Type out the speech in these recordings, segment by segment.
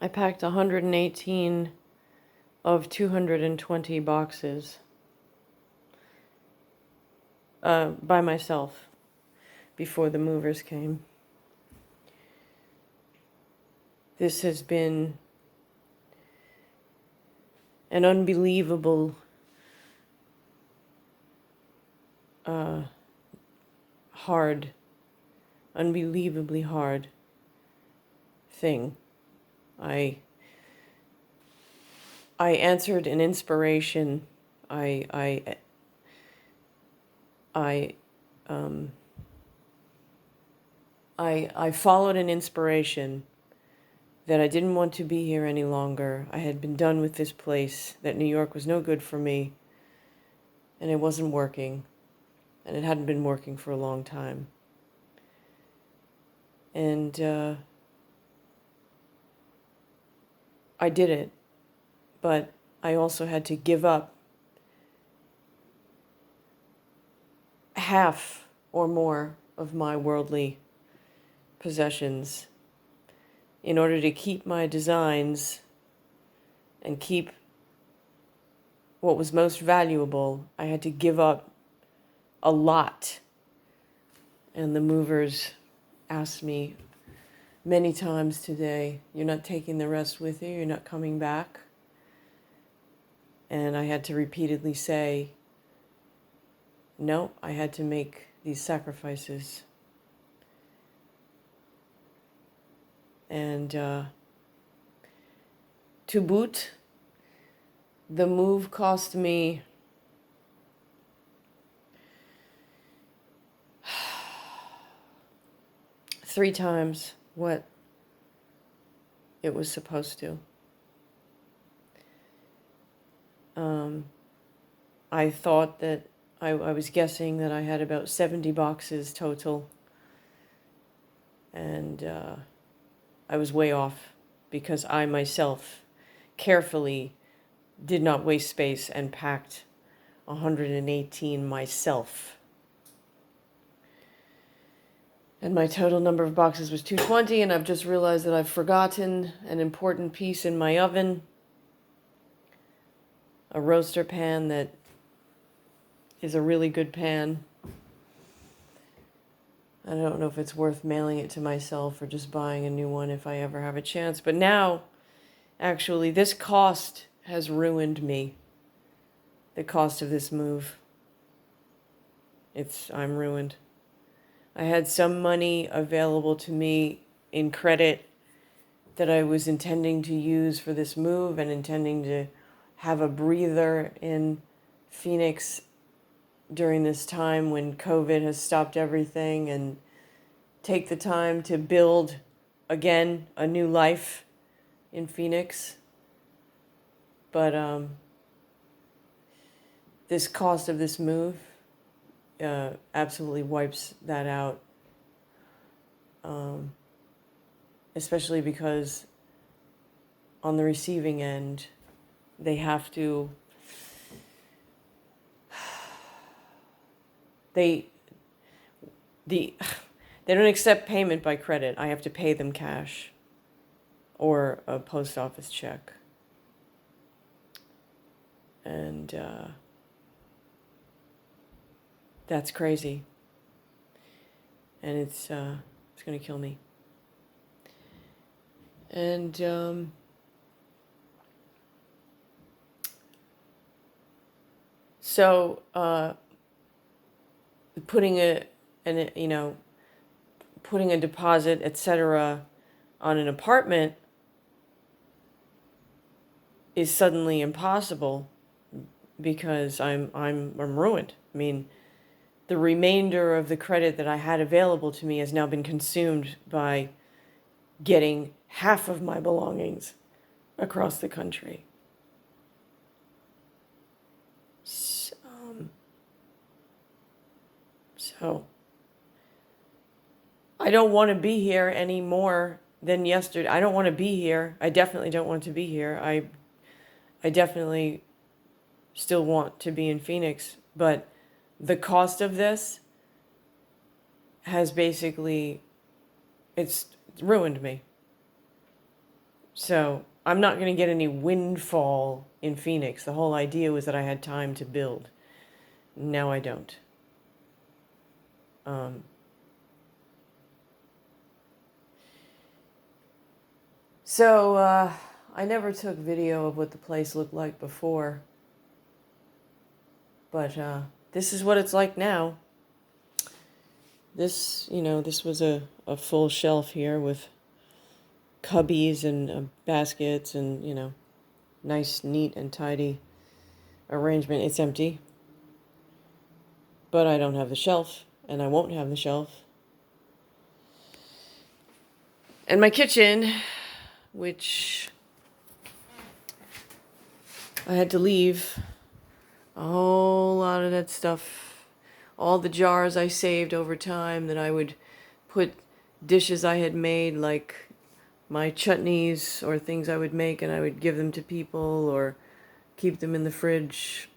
I packed 118 of 220 boxes by myself before the movers came. This has been an unbelievable, hard, unbelievably hard thing. I answered an inspiration. I I I followed an inspiration that I didn't want to be here any longer. I had been done with this place, that New York was no good for me, and it wasn't working, and it hadn't been working for a long time. And I did it, but I also had to give up half or more of my worldly possessions in order to keep my designs and keep what was most valuable. I had to give up a lot. And the movers asked me many times today, "You're not taking the rest with you? You're not coming back?" And I had to repeatedly say, no, I had to make these sacrifices. And to boot, the move cost me three times what it was supposed to. I thought that I was guessing that I had about 70 boxes total, and I was way off because I myself carefully did not waste space and packed 118 myself. And my total number of boxes was 220, and I've just realized that I've forgotten an important piece in my oven, a roaster pan that is a really good pan. I don't know if it's worth mailing it to myself or just buying a new one if I ever have a chance. But now, actually, this cost has ruined me. The cost of this move. I'm ruined. I had some money available to me in credit that I was intending to use for this move and intending to have a breather in Phoenix during this time when COVID has stopped everything, and take the time to build again a new life in Phoenix. But this cost of this move absolutely wipes that out. Especially because on the receiving end, they have to, they don't accept payment by credit. I have to pay them cash or a post office check. And that's crazy. And it's going to kill me. And so putting a deposit, etc., on an apartment is suddenly impossible because I'm ruined. I mean, the remainder of the credit that I had available to me has now been consumed by getting half of my belongings across the country. So I don't want to be here any more than yesterday. I don't want to be here. I definitely don't want to be here. I definitely still want to be in Phoenix, but the cost of this has basically, it's ruined me. So I'm not going to get any windfall in Phoenix. The whole idea was that I had time to build. Now I don't. So I never took video of what the place looked like before. But this is what it's like now. This was a full shelf here with cubbies and baskets and, nice, neat, and tidy arrangement. It's empty. But I don't have the shelf, and I won't have the shelf. And my kitchen, which I had to leave a whole lot of that stuff. All the jars I saved over time that I would put dishes I had made, like my chutneys or things I would make, and I would give them to people or keep them in the fridge.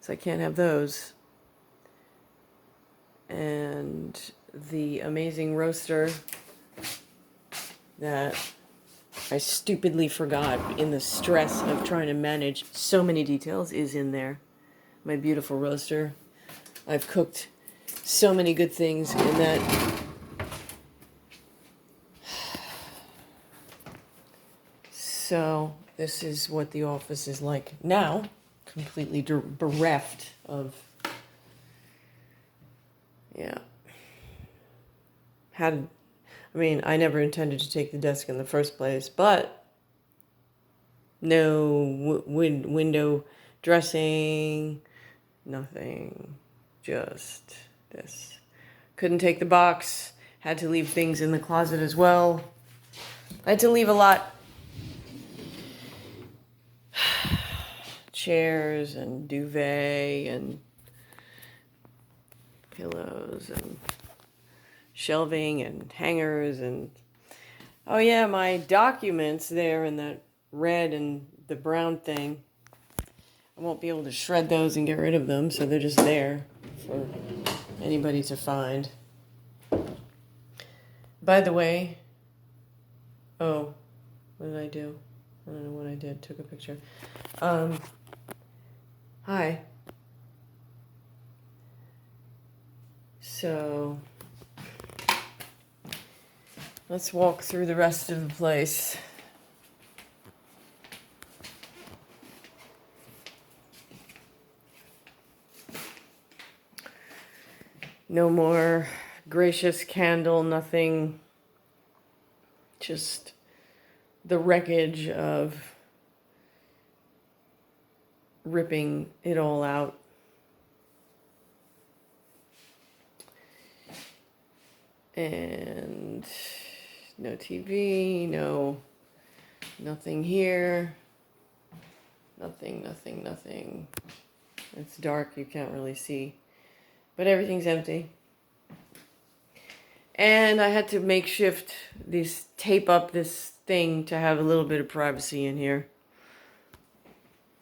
So I can't have those. And the amazing roaster that I stupidly forgot in the stress of trying to manage so many details is in there. My beautiful roaster. I've cooked so many good things in that. So this is what the office is like now, completely bereft of, I never intended to take the desk in the first place, but no window dressing, nothing, just this. Couldn't take the box, had to leave things in the closet as well. I had to leave a lot. Chairs and duvet and pillows and shelving and hangers and my documents there in that red and the brown thing. I won't be able to shred those and get rid of them, so they're just there for anybody to find. By the way, what did I do? I don't know what I did. Took a picture. Hi. So let's walk through the rest of the place. No more gracious candle, nothing. Just the wreckage of ripping it all out. And no TV, nothing here. Nothing. It's dark, you can't really see. But everything's empty. And I had to tape up this thing to have a little bit of privacy in here.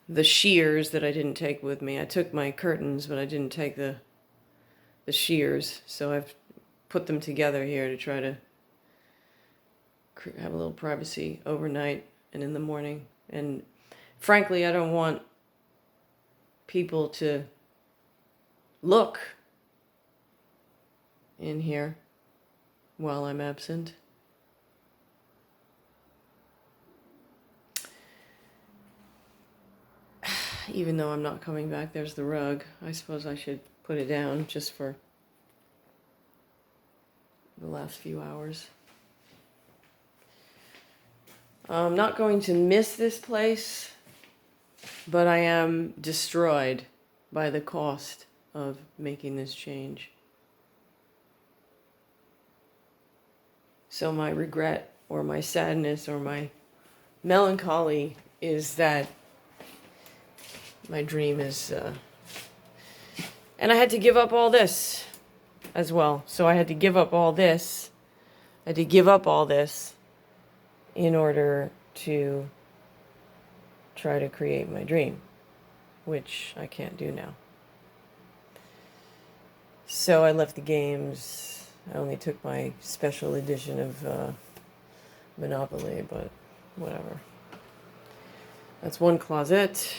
The shears that I didn't take with me. I took my curtains, but I didn't take the shears. So I've put them together here to try to have a little privacy overnight and in the morning. And frankly, I don't want people to look in here while I'm absent. Even though I'm not coming back, there's the rug. I suppose I should put it down just for the last few hours. I'm not going to miss this place, but I am destroyed by the cost of making this change. So my regret or my sadness or my melancholy is that my dream is... and I had to give up all this as well. So I had to give up all this. I had to give up all this in order to try to create my dream, which I can't do now. So I left the games. I only took my special edition of Monopoly, but whatever. That's one closet,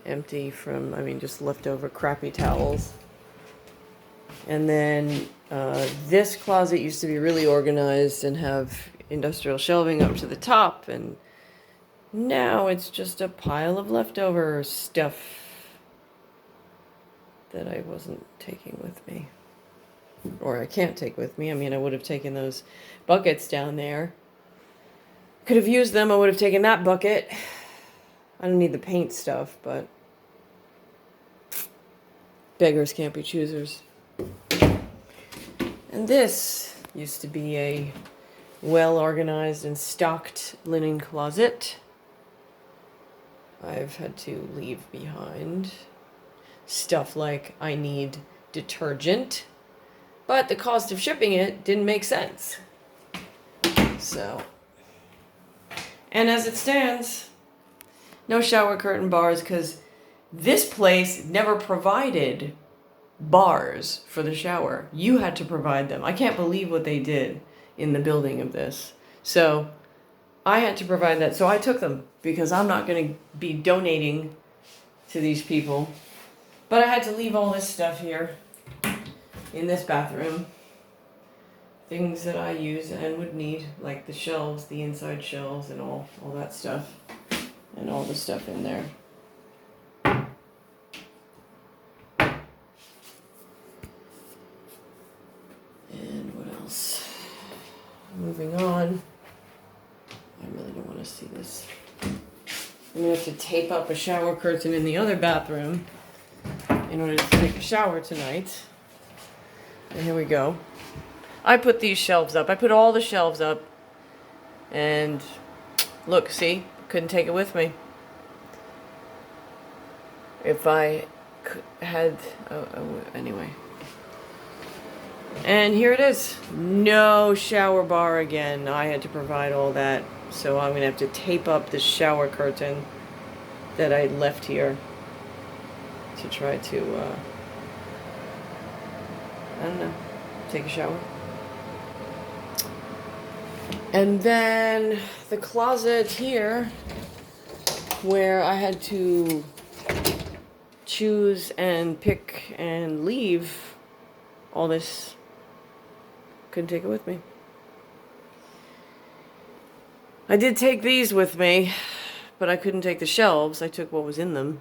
empty from, just leftover crappy towels. And then this closet used to be really organized and have industrial shelving up to the top, and now it's just a pile of leftover stuff that I wasn't taking with me. Or I can't take with me. I would have taken those buckets down there. Could have used them. I would have taken that bucket. I don't need the paint stuff, but beggars can't be choosers. And this used to be a well-organized and stocked linen closet. I've had to leave behind stuff like I need detergent, but the cost of shipping it didn't make sense. So, and as it stands, no shower curtain bars, because this place never provided bars for the shower. You had to provide them. I can't believe what they did in the building of this. So I had to provide that. So I took them because I'm not going to be donating to these people. But I had to leave all this stuff here in this bathroom. Things that I use and would need, like the shelves, the inside shelves, and all that stuff. And all the stuff in there. And what else? Moving on. I really don't want to see this. I'm going to have to tape up a shower curtain in the other bathroom in order to take a shower tonight. And here we go. I put these shelves up. I put all the shelves up. And look, see? Couldn't take it with me. If I had... anyway. And here it is. No shower bar again. I had to provide all that. So I'm going to have to tape up the shower curtain that I left here to try to, I don't know, take a shower. And then the closet here, where I had to choose and pick and leave all this, couldn't take it with me. I did take these with me, but I couldn't take the shelves. I took what was in them.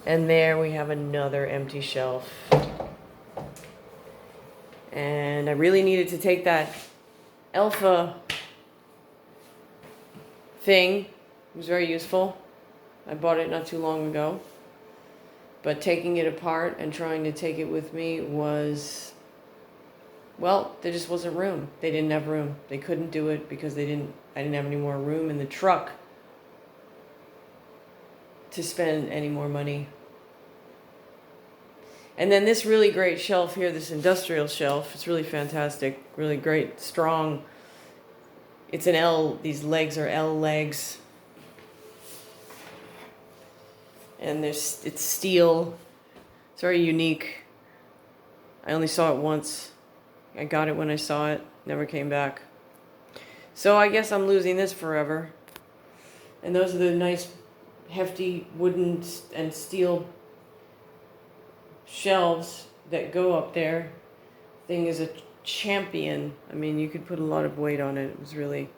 And there we have another empty shelf. And I really needed to take that Elfa thing. It was very useful. I bought it not too long ago. But taking it apart and trying to take it with me was, well, there just wasn't room. They didn't have room. They couldn't do it because I didn't have any more room in the truck to spend any more money. And then this really great shelf here, this industrial shelf, it's really fantastic, really great, strong. It's an L, these legs are L legs. And it's steel. It's very unique. I only saw it once. I got it when I saw it, never came back. So I guess I'm losing this forever. And those are the nice, hefty wooden and steel shelves that go up there. Thing is a champion. You could put a lot of weight on it. It was really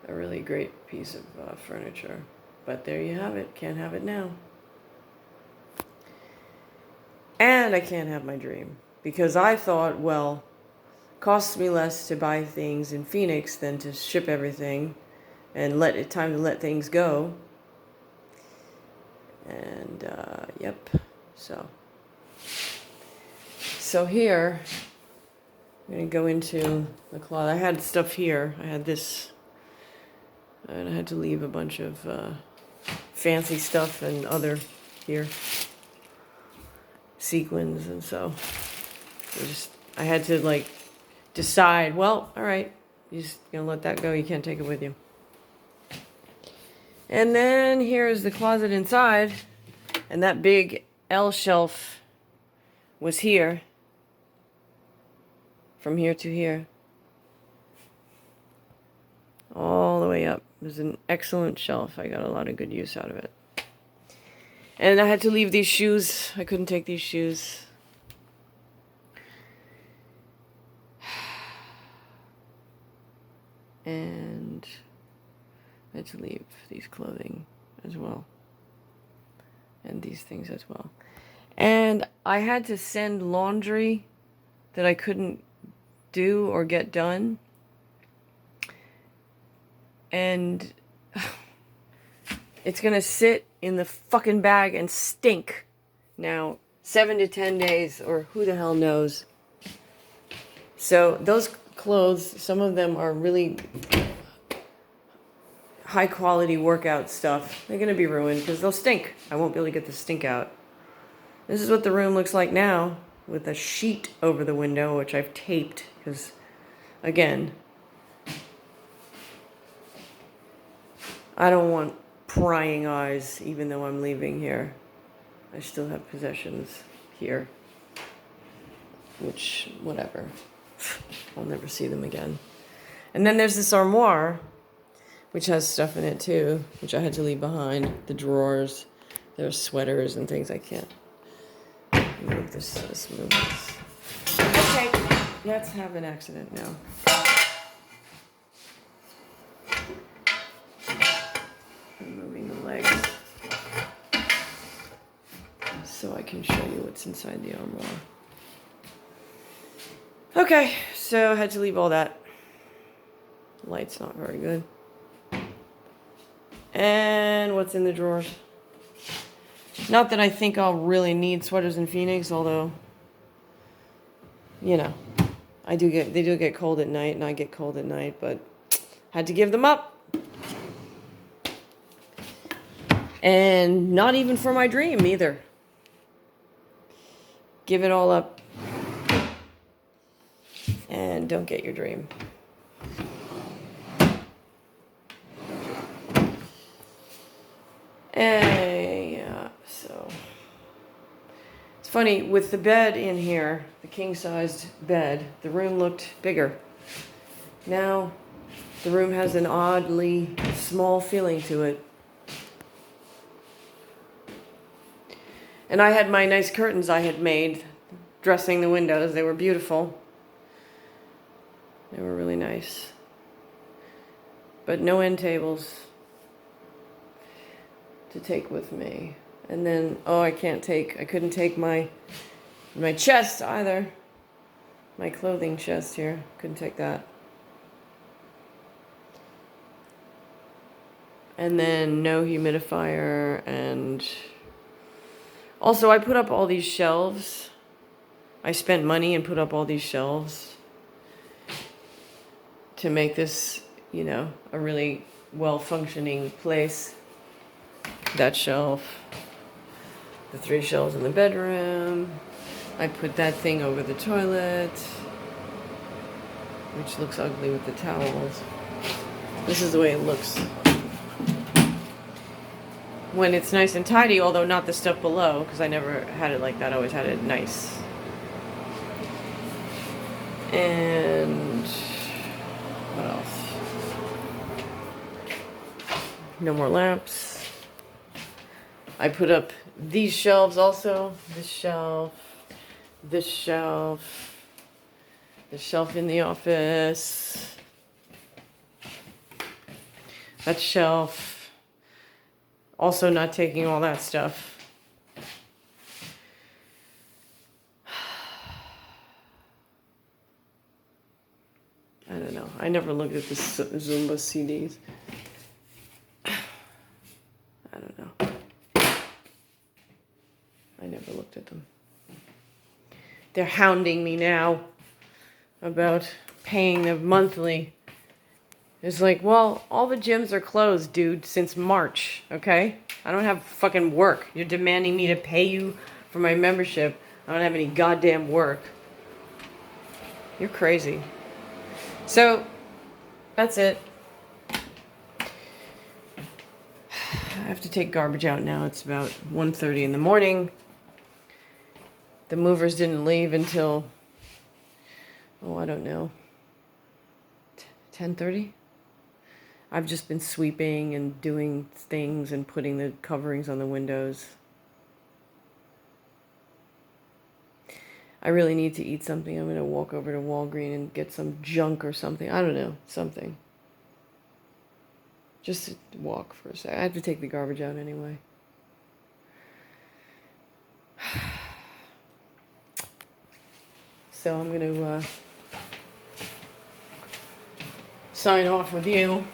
a really great piece of furniture. But there you have it. Can't have it now. And I can't have my dream. Because I thought, well, costs me less to buy things in Phoenix than to ship everything and time to let things go. And, yep. So here, I'm going to go into the closet. I had stuff here. I had this. And I had to leave a bunch of fancy stuff and other here. Sequins, and so I had to decide, well, all right, you're just going to let that go. You can't take it with you. And then here's the closet inside. And that big L shelf was here. from here to here. All the way up. There's an excellent shelf. I got a lot of good use out of it. And I had to leave these shoes. I couldn't take these shoes. And I had to leave these clothing as well. And these things as well. And I had to send laundry that I couldn't do or get done. And it's gonna sit in the fucking bag and stink now 7 to 10 days, or who the hell knows. So those clothes, some of them are really high quality workout stuff. They're gonna be ruined because they'll stink. I won't be able to get the stink out. This is what the room looks like now, with a sheet over the window, which I've taped because, again, I don't want prying eyes even though I'm leaving here. I still have possessions here, which, whatever. I'll never see them again. And then there's this armoire, which has stuff in it too, which I had to leave behind. The drawers, there's sweaters and things I can't move this. Let's move this. Okay, let's have an accident now. I'm moving the legs so I can show you what's inside the armoire. Okay, so I had to leave all that. Light's not very good. And what's in the drawers? Not that I think I'll really need sweaters in Phoenix, although, you know, they do get cold at night, and I get cold at night, but had to give them up. And not even for my dream either. Give it all up. And don't get your dream. Yeah, so it's funny with the bed in here, the king-sized bed, the room looked bigger. Now the room has an oddly small feeling to it. And I had my nice curtains I had made dressing the windows. They were beautiful. They were really nice. But no end tables to take with me. And then, I couldn't take my chest either. My clothing chest here. Couldn't take that. And then no humidifier, and also I put up all these shelves. I spent money and put up all these shelves to make this, a really well-functioning place. That shelf, the 3 shelves in the bedroom. I put that thing over the toilet, which looks ugly with the towels. This is the way it looks when it's nice and tidy, although not the stuff below, because I never had it like that. I always had it nice. And what else? No more lamps. I put up these shelves also. This shelf, the shelf in the office, that shelf. Also not taking all that stuff. I don't know. I never looked at the Zumba CDs. I don't know. I never looked at them. They're hounding me now about paying them monthly. It's like, well, all the gyms are closed, dude, since March, okay? I don't have fucking work. You're demanding me to pay you for my membership. I don't have any goddamn work. You're crazy. So, that's it. I have to take garbage out now. It's about 1:30 in the morning. The movers didn't leave until I don't know, 10:30. I've just been sweeping and doing things and putting the coverings on the windows. I really need to eat something. I'm going to walk over to Walgreens and get some junk or something. I don't know, something. Just to walk for a second. I have to take the garbage out anyway. So I'm going to sign off with you.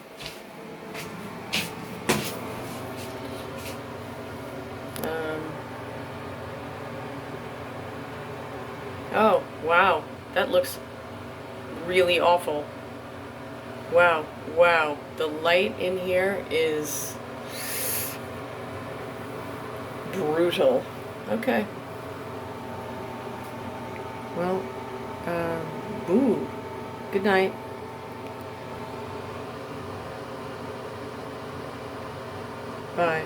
Oh, wow. That looks really awful. Wow, wow. The light in here is brutal. Okay. Well, boo. Good night. Bye.